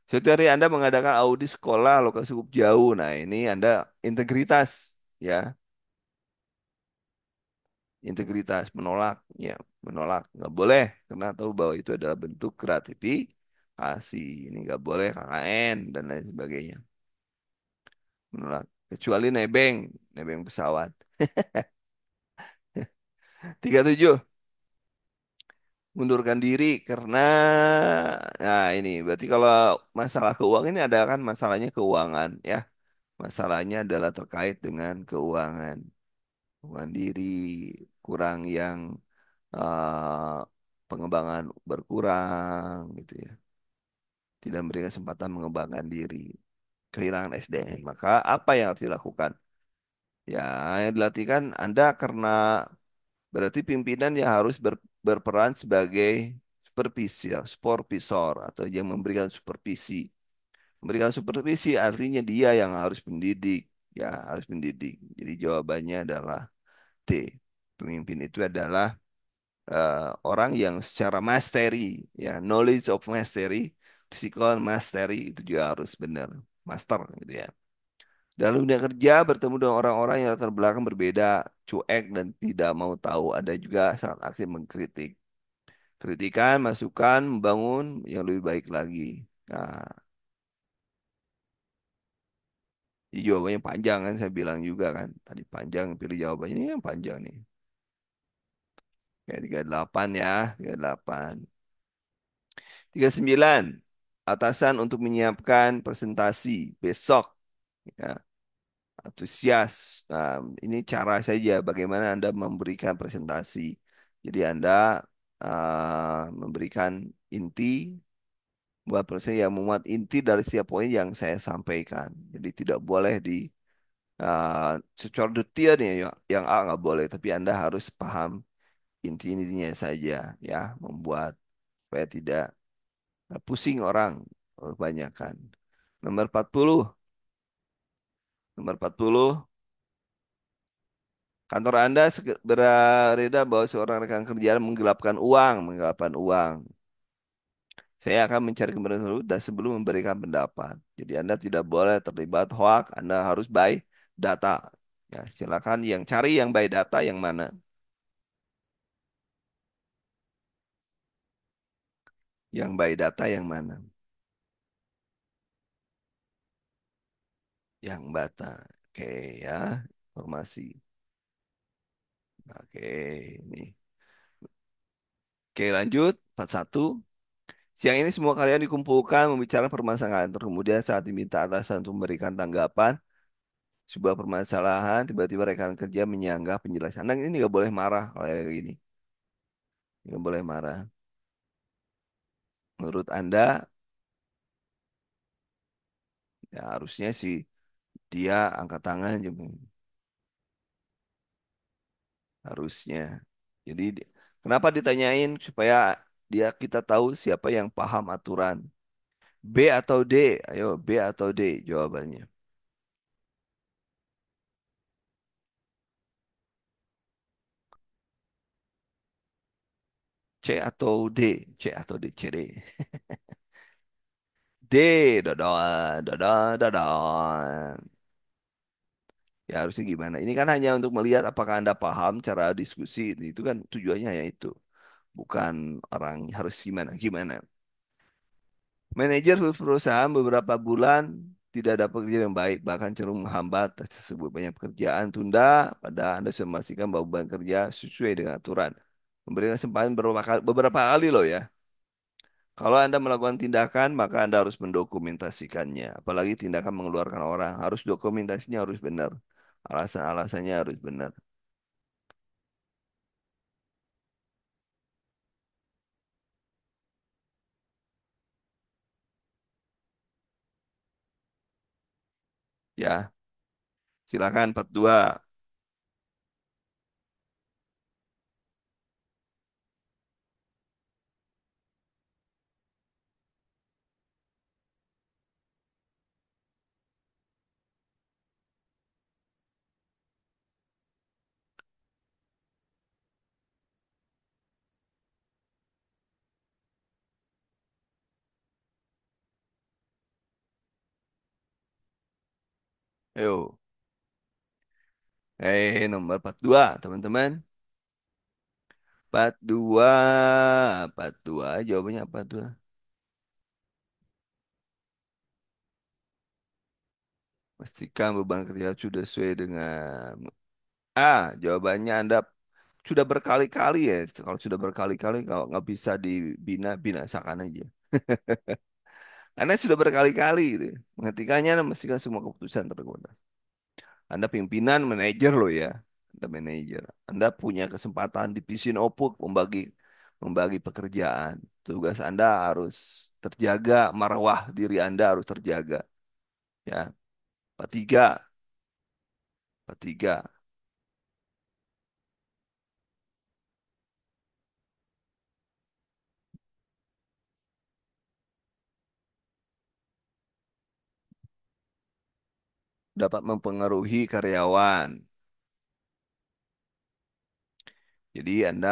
Suatu hari Anda mengadakan audit sekolah lokasi cukup jauh. Nah, ini Anda integritas, ya, integritas menolak, ya, menolak nggak boleh karena tahu bahwa itu adalah bentuk gratifikasi. Ini nggak boleh KKN dan lain sebagainya. Menolak kecuali nebeng, nebeng pesawat. 37 mundurkan diri karena nah ini berarti kalau masalah keuangan ini ada kan masalahnya keuangan ya. Masalahnya adalah terkait dengan keuangan. Keuangan diri kurang yang pengembangan berkurang gitu ya. Tidak memberi kesempatan mengembangkan diri. Kehilangan SDM. Maka apa yang harus dilakukan? Ya, yang dilatihkan Anda karena berarti pimpinan yang harus berperan sebagai supervisor atau yang memberikan supervisi. Memberikan supervisi artinya dia yang harus mendidik, ya harus mendidik. Jadi jawabannya adalah D. Pemimpin itu adalah orang yang secara mastery, ya knowledge of mastery, physical mastery itu juga harus benar, master gitu ya. Dalam dunia kerja bertemu dengan orang-orang yang latar belakang berbeda, cuek dan tidak mau tahu. Ada juga sangat aktif mengkritik. Kritikan, masukan, membangun yang lebih baik lagi. Nah, ini jawabannya panjang kan, saya bilang juga kan. Tadi panjang, pilih jawabannya ini yang panjang nih. Kayak 38 ya, 38. 39. Atasan untuk menyiapkan presentasi besok. Ya, antusias. Nah, ini cara saja bagaimana Anda memberikan presentasi. Jadi Anda memberikan inti, buat presentasi yang memuat inti dari setiap poin yang saya sampaikan. Jadi tidak boleh secara detail nih yang A nggak boleh, tapi Anda harus paham inti-intinya saja ya, membuat supaya tidak pusing orang kebanyakan. Nomor 40, nomor 40, kantor Anda beredar bahwa seorang rekan kerja menggelapkan uang. Saya akan mencari kebenaran tersebut dan sebelum memberikan pendapat. Jadi Anda tidak boleh terlibat hoax, Anda harus by data. Ya, silakan yang cari yang by data yang mana? Yang by data yang mana? Yang bata. Oke ya, informasi. Oke, ini. Oke, lanjut. 41. Siang ini semua kalian dikumpulkan membicarakan permasalahan. Kemudian saat diminta atasan untuk memberikan tanggapan sebuah permasalahan, tiba-tiba rekan kerja menyanggah penjelasan. Anda ini nggak boleh marah kalau kayak gini. Nggak boleh marah. Menurut Anda, ya harusnya sih dia angkat tangan juga. Harusnya. Jadi kenapa ditanyain supaya kita tahu siapa yang paham aturan. B atau D? Ayo, B atau D jawabannya. C atau D? C atau D? C, D. D, dodon, dodon, dodon. Ya harusnya gimana? Ini kan hanya untuk melihat apakah Anda paham cara diskusi. Itu kan tujuannya ya itu. Bukan orang harus gimana, gimana. Manajer perusahaan beberapa bulan tidak ada pekerjaan yang baik, bahkan cenderung menghambat tersebut banyak pekerjaan tunda, pada Anda sudah memastikan bahwa beban kerja sesuai dengan aturan. Memberikan kesempatan beberapa kali loh ya. Kalau Anda melakukan tindakan, maka Anda harus mendokumentasikannya. Apalagi tindakan mengeluarkan orang, harus dokumentasinya harus benar. Alasan-alasannya harus benar. Ya, silakan 42. Ayo. Nomor 42, teman-teman. 42, 42. Jawabannya apa tuh? Pastikan beban kerja sudah sesuai dengan jawabannya Anda sudah berkali-kali ya. Kalau sudah berkali-kali, kalau nggak bisa dibina, binasakan aja. Anda sudah berkali-kali gitu, ya. Menghentikannya dan memastikan semua keputusan terkuat. Anda pimpinan manajer loh ya. Anda manajer. Anda punya kesempatan division opuk membagi membagi pekerjaan. Tugas Anda harus terjaga, marwah diri Anda harus terjaga. Ya, 43, 43. Dapat mempengaruhi karyawan. Jadi Anda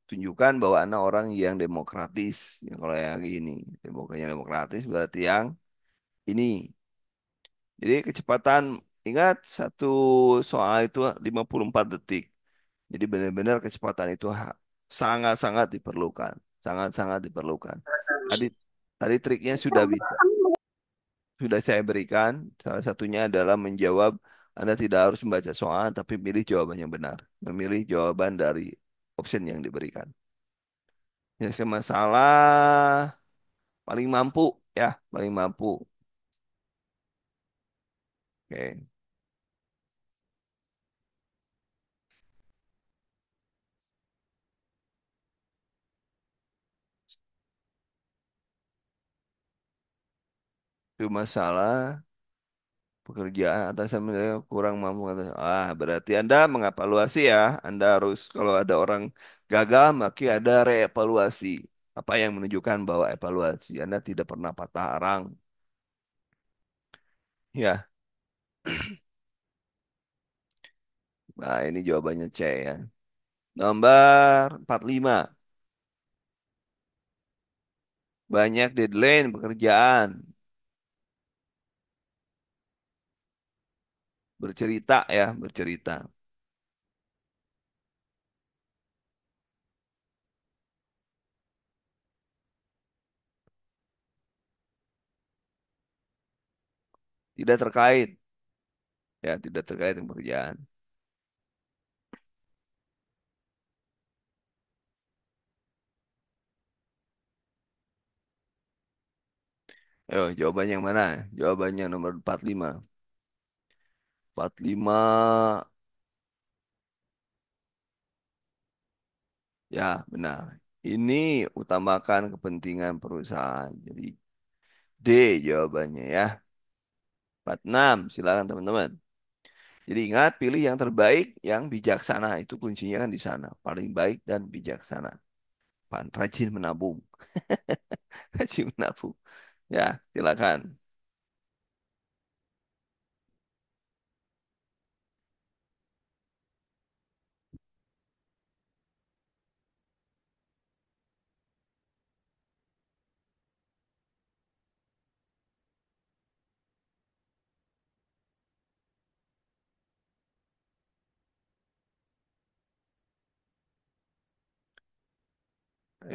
tunjukkan bahwa Anda orang yang demokratis. Yang kalau yang ini, yang demokratis berarti yang ini. Jadi kecepatan, ingat satu soal itu 54 detik. Jadi benar-benar kecepatan itu sangat-sangat diperlukan. Sangat-sangat diperlukan. Tadi tadi triknya sudah saya berikan. Salah satunya adalah menjawab. Anda tidak harus membaca soal, tapi pilih jawaban yang benar. Memilih jawaban dari option yang diberikan. Menyelesaikan masalah paling mampu ya, paling mampu. Oke, itu masalah pekerjaan atasan menilai kurang mampu berarti Anda mengevaluasi ya. Anda harus kalau ada orang gagal, maka ada reevaluasi. Apa yang menunjukkan bahwa evaluasi Anda tidak pernah patah arang. Ya, nah ini jawabannya C ya. Nomor 45. Banyak deadline pekerjaan. Bercerita ya, bercerita. Tidak terkait. Ya, tidak terkait dengan pekerjaan. Ayo, jawabannya yang mana? Jawabannya nomor 45. 45, ya benar. Ini utamakan kepentingan perusahaan. Jadi D jawabannya ya. 46, silakan teman-teman. Jadi ingat, pilih yang terbaik, yang bijaksana. Itu kuncinya kan di sana. Paling baik dan bijaksana. Rajin menabung. Rajin menabung. Ya, silakan.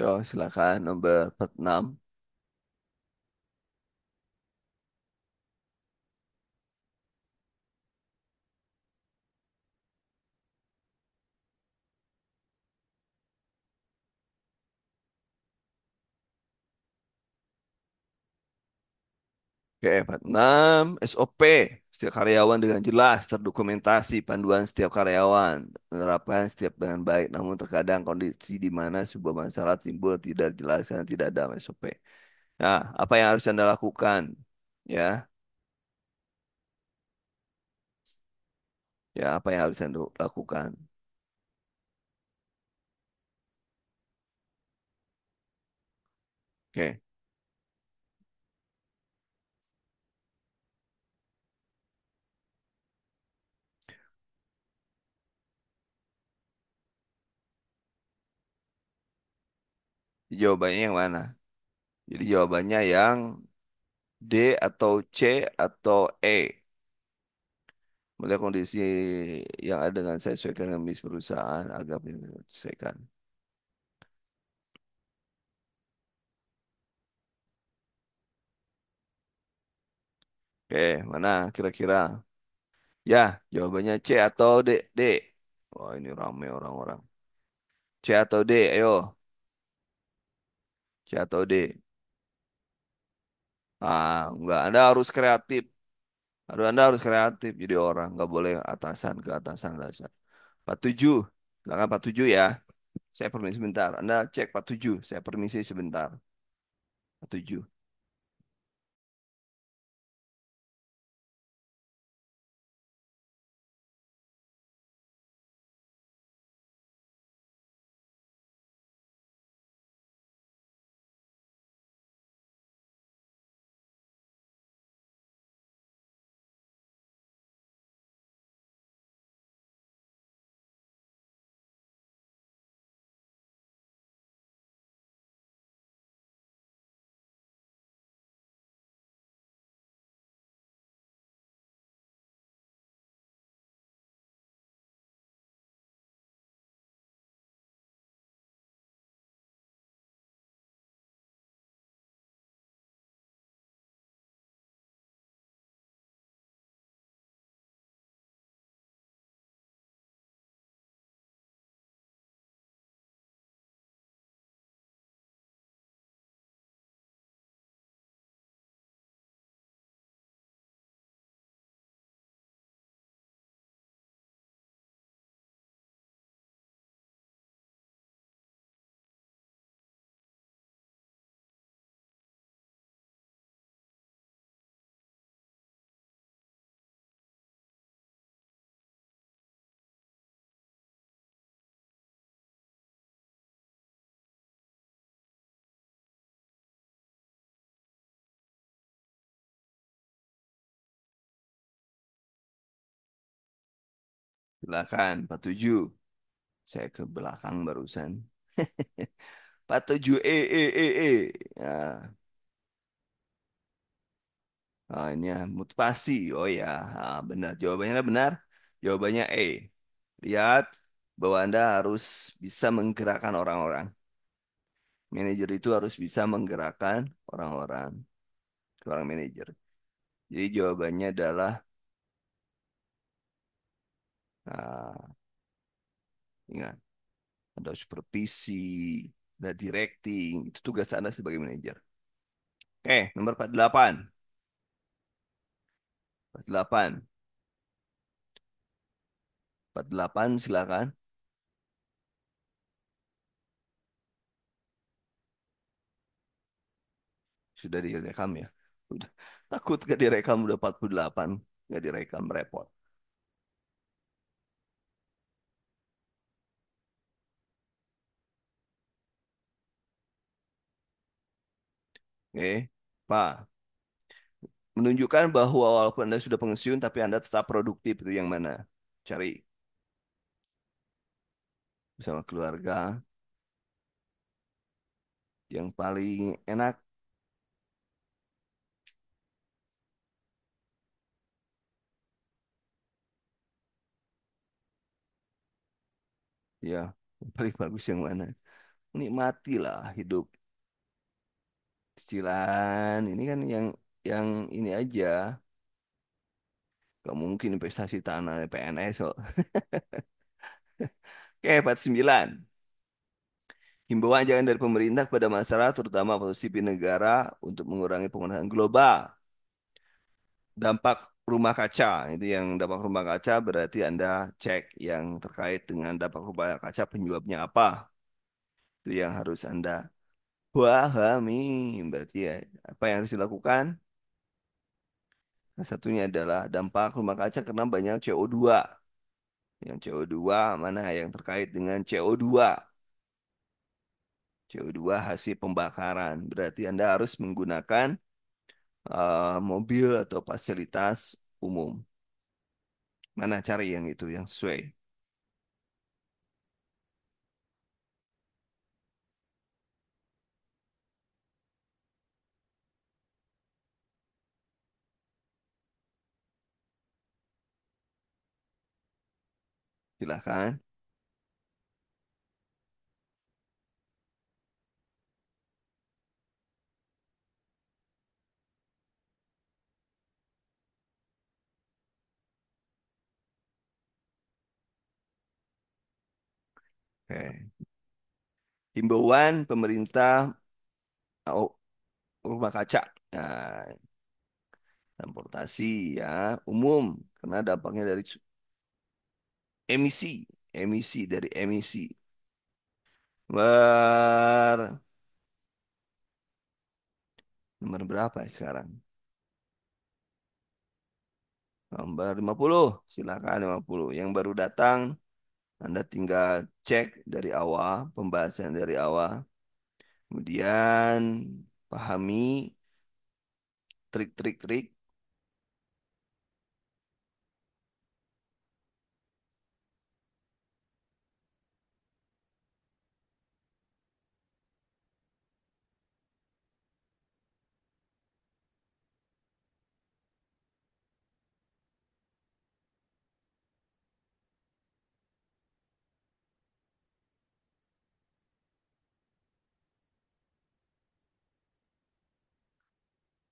Yo, silakan nomor 46. Oke, 46 SOP. Setiap karyawan dengan jelas terdokumentasi panduan setiap karyawan menerapkan setiap dengan baik. Namun terkadang kondisi di mana sebuah masalah timbul tidak jelas dan tidak ada SOP. Nah, apa yang harus Anda lakukan? Ya, ya apa yang harus Anda lakukan? Oke, jawabannya yang mana? Jadi jawabannya yang D atau C atau E. Melihat kondisi yang ada dengan saya sesuaikan dengan misi perusahaan agar menyelesaikan. Oke, mana kira-kira? Ya, jawabannya C atau D. D. Wah, ini rame orang-orang. C atau D, ayo. C atau D. Ah, enggak. Anda harus kreatif. Anda harus kreatif jadi orang. Nggak boleh atasan ke atasan. Atasan. 47. Silakan 47 ya. Saya permisi sebentar. Anda cek 47. Saya permisi sebentar. 47. Silakan 47. Saya ke belakang barusan. 47 E. Ya. Ah, ini ya, motivasi. Oh ya, ah, benar. Jawabannya benar. Jawabannya E. Lihat bahwa Anda harus bisa menggerakkan orang-orang. Manajer itu harus bisa menggerakkan orang-orang. Seorang manajer. Jadi jawabannya adalah ah, ingat, ada supervisi, ada directing. Itu tugas Anda sebagai manajer. Oke, nomor 48. 48. 48 silakan. Sudah direkam ya. Udah. Takut gak direkam udah 48. Gak direkam repot. Oke. Pak, menunjukkan bahwa walaupun Anda sudah pensiun tapi Anda tetap produktif itu yang mana? Cari bersama keluarga yang paling enak ya. Yang paling bagus yang mana? nikmatilah hidup. Cicilan ini kan yang ini aja. Gak mungkin investasi tanah PNS kok. Oke, 49. Himbauan jangan dari pemerintah kepada masyarakat, terutama posisi negara untuk mengurangi penggunaan global. Dampak rumah kaca, itu yang dampak rumah kaca berarti Anda cek yang terkait dengan dampak rumah kaca penyebabnya apa. Itu yang harus Anda pahami. Berarti ya, apa yang harus dilakukan? Salah satunya adalah dampak rumah kaca karena banyak CO2. Yang CO2 mana yang terkait dengan CO2? CO2 hasil pembakaran. Berarti Anda harus menggunakan mobil atau fasilitas umum. Mana cari yang itu yang sesuai. Silahkan. Oke. Himbauan pemerintah oh, rumah kaca. Nah, transportasi ya umum karena dampaknya dari emisi, emisi dari emisi. Nomor nomor berapa ya sekarang? Nomor 50. Silakan 50. Yang baru datang, Anda tinggal cek dari awal, pembahasan dari awal. Kemudian pahami trik-trik-trik.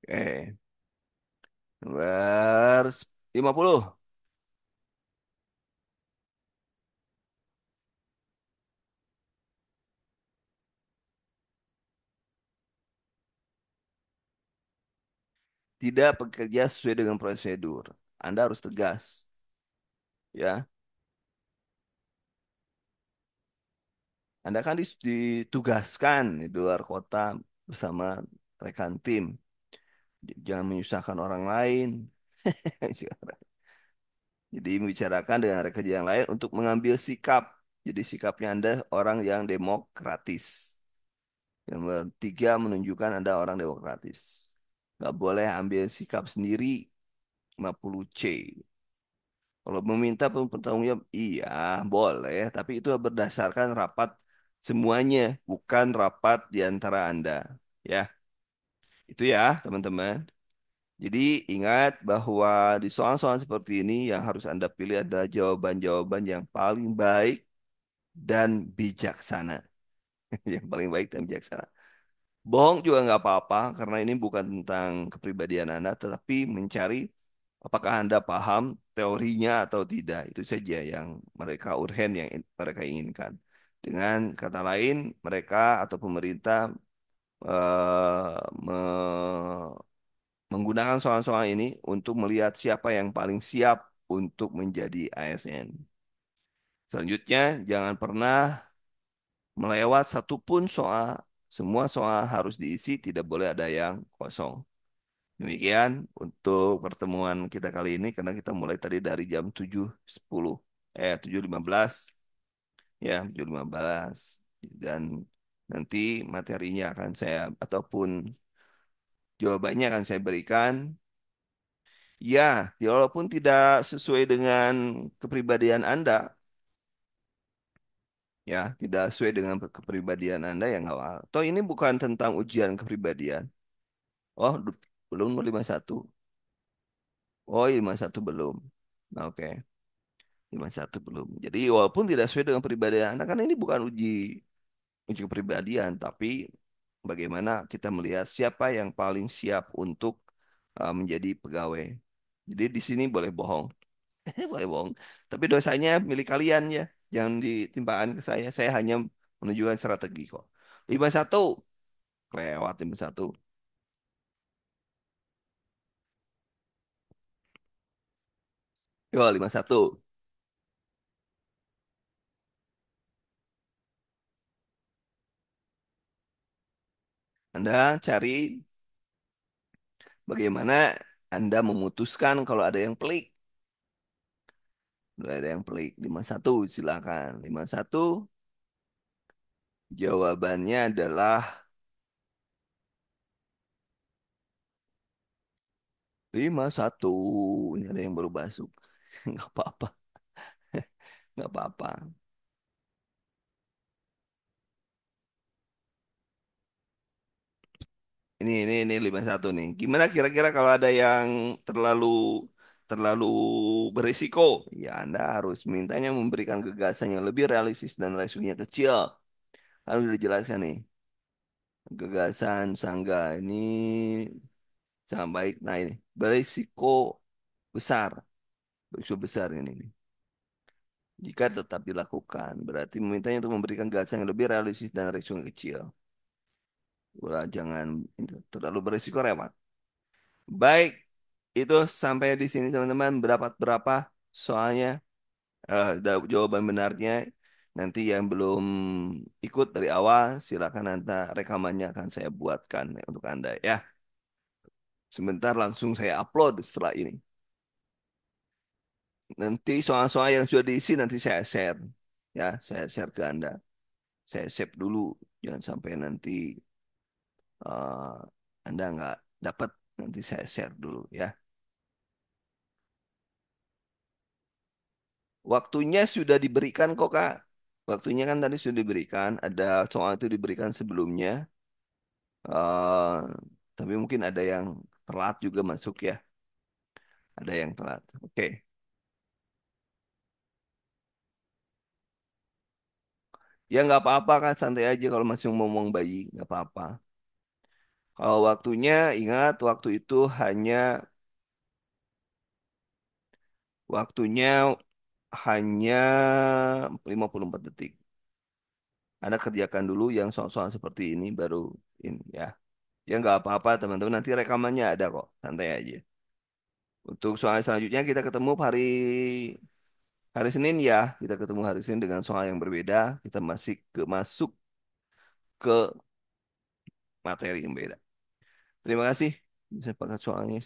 Oke. Nomor 50. Tidak bekerja sesuai dengan prosedur. Anda harus tegas. Ya, Anda kan ditugaskan di luar kota bersama rekan tim. Jangan menyusahkan orang lain. Jadi membicarakan dengan rekan yang lain untuk mengambil sikap. Jadi sikapnya Anda orang yang demokratis. Yang ketiga menunjukkan Anda orang demokratis. Nggak boleh ambil sikap sendiri 50C. Kalau meminta pertanggungjawab, iya boleh. Tapi itu berdasarkan rapat semuanya, bukan rapat di antara Anda. Ya, itu ya teman-teman. Jadi ingat bahwa di soal-soal seperti ini yang harus Anda pilih adalah jawaban-jawaban yang paling baik dan bijaksana. Yang paling baik dan bijaksana. Bohong juga nggak apa-apa karena ini bukan tentang kepribadian Anda, tetapi mencari apakah Anda paham teorinya atau tidak. Itu saja yang mereka urgen yang mereka inginkan. Dengan kata lain, mereka atau pemerintah menggunakan soal-soal ini untuk melihat siapa yang paling siap untuk menjadi ASN. Selanjutnya, jangan pernah melewat satupun soal. Semua soal harus diisi, tidak boleh ada yang kosong. Demikian untuk pertemuan kita kali ini karena kita mulai tadi dari jam 7.10 7.15 ya 7.15 dan nanti materinya akan saya ataupun jawabannya akan saya berikan ya walaupun tidak sesuai dengan kepribadian Anda ya tidak sesuai dengan kepribadian Anda ya nggak apa. Toh ini bukan tentang ujian kepribadian. Oh belum 51. Oh 51 belum. Nah, oke. 51 belum. Jadi walaupun tidak sesuai dengan pribadi Anda, kan ini bukan uji uji kepribadian, tapi bagaimana kita melihat siapa yang paling siap untuk menjadi pegawai. Jadi di sini boleh bohong, boleh bohong. Tapi dosanya milik kalian ya, jangan ditimpakan ke saya. Saya hanya menunjukkan strategi kok. 51, lewat 51. Yo, 51. Anda cari bagaimana Anda memutuskan kalau ada yang pelik. Mulai ada yang pelik. 51, silakan. 51, jawabannya adalah 51. Ini ada yang baru masuk. Nggak apa-apa. Nggak apa-apa. Ini 51 nih. Gimana kira-kira kalau ada yang terlalu terlalu berisiko? Ya Anda harus mintanya memberikan gagasan yang lebih realistis dan resikonya kecil. Harus dijelaskan nih. Gagasan Sangga ini sangat baik. Nah ini berisiko besar. Berisiko besar ini nih. Jika tetap dilakukan, berarti memintanya untuk memberikan gagasan yang lebih realistis dan resiko yang kecil. Ulah jangan terlalu berisiko remat. Baik, itu sampai di sini teman-teman. Berapa soalnya jawaban benarnya. Nanti yang belum ikut dari awal, silakan nanti rekamannya akan saya buatkan untuk Anda ya. Sebentar langsung saya upload setelah ini. Nanti soal-soal yang sudah diisi nanti saya share. Ya, saya share ke Anda. Saya save dulu. Jangan sampai nanti eh, Anda nggak dapat. Nanti saya share dulu ya. Waktunya sudah diberikan kok Kak. Waktunya kan tadi sudah diberikan. Ada soal itu diberikan sebelumnya. eh tapi mungkin ada yang telat juga masuk ya. Ada yang telat. Oke. Ya nggak apa-apa kan santai aja kalau masih ngomong bayi nggak apa-apa. Kalau waktunya ingat waktu itu hanya waktunya hanya 54 detik. Anda kerjakan dulu yang soal-soal seperti ini baru ini ya. Ya nggak apa-apa teman-teman nanti rekamannya ada kok. Santai aja. Untuk soal selanjutnya kita ketemu hari hari Senin ya. Kita ketemu hari Senin dengan soal yang berbeda. Kita masih masuk ke materi yang beda. Terima kasih. Bisa pakai soalnya.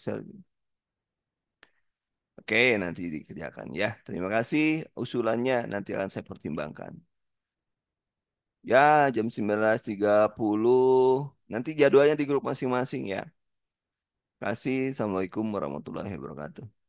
Oke, nanti dikerjakan ya. Terima kasih. Usulannya nanti akan saya pertimbangkan. Ya, jam 19.30. Nanti jadwalnya di grup masing-masing ya. Kasih. Assalamualaikum warahmatullahi wabarakatuh.